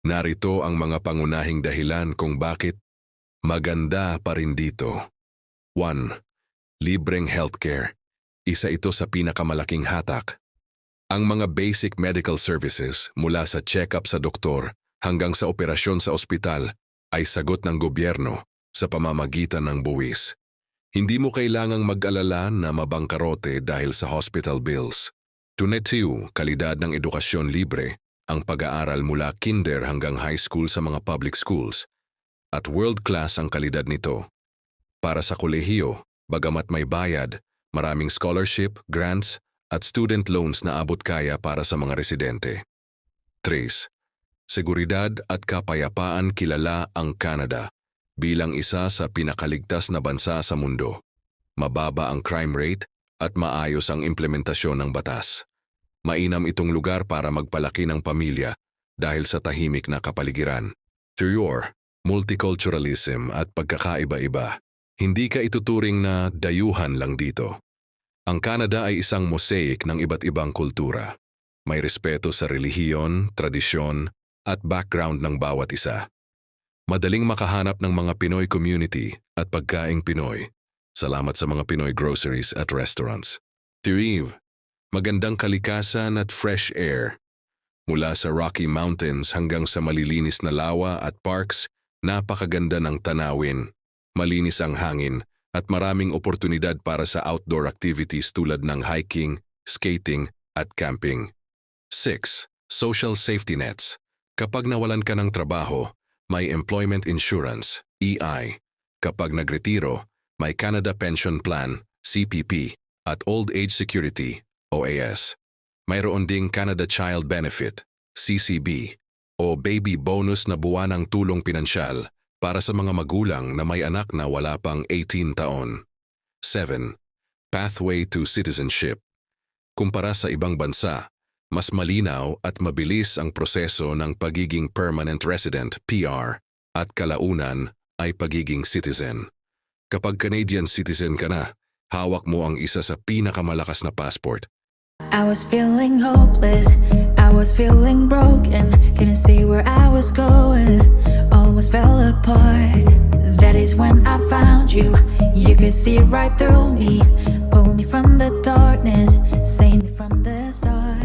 Narito ang mga pangunahing dahilan kung bakit maganda pa rin dito. 1. Libreng healthcare. Isa ito sa pinakamalaking hatak. Ang mga basic medical services mula sa check-up sa doktor hanggang sa operasyon sa ospital ay sagot ng gobyerno sa pamamagitan ng buwis. Hindi mo kailangang mag-alala na mabangkarote dahil sa hospital bills. 2. Kalidad ng edukasyon libre. Ang pag-aaral mula kinder hanggang high school sa mga public schools. At world-class ang kalidad nito. Para sa kolehiyo, bagamat may bayad, maraming scholarship, grants, at student loans na abot kaya para sa mga residente. 3. Seguridad at kapayapaan. Kilala ang Canada bilang isa sa pinakaligtas na bansa sa mundo. Mababa ang crime rate at maayos ang implementasyon ng batas. Mainam itong lugar para magpalaki ng pamilya dahil sa tahimik na kapaligiran. 4. Multiculturalism at pagkakaiba-iba. Hindi ka ituturing na dayuhan lang dito. Ang Canada ay isang mosaic ng iba't ibang kultura. May respeto sa relihiyon, tradisyon, at background ng bawat isa. Madaling makahanap ng mga Pinoy community at pagkaing Pinoy. Salamat sa mga Pinoy groceries at restaurants. 3. Magandang kalikasan at fresh air. Mula sa Rocky Mountains hanggang sa malilinis na lawa at parks, napakaganda ng tanawin, malinis ang hangin, at maraming oportunidad para sa outdoor activities tulad ng hiking, skating, at camping. 6. Social safety nets. Kapag nawalan ka ng trabaho, may Employment Insurance, EI. Kapag nagretiro, may Canada Pension Plan, CPP, at Old Age Security, OAS. Mayroon ding Canada Child Benefit, CCB, o baby bonus na buwanang tulong pinansyal para sa mga magulang na may anak na wala pang 18 taon. 7. Pathway to citizenship. Kumpara sa ibang bansa, mas malinaw at mabilis ang proseso ng pagiging permanent resident, PR, at kalaunan ay pagiging citizen. Kapag Canadian citizen ka na, hawak mo ang isa sa pinakamalakas na passport. I was feeling hopeless, I was feeling broken, couldn't see where I was going, almost fell apart. That is when I found you, you could see right through me, pull me from the darkness, save me from the start.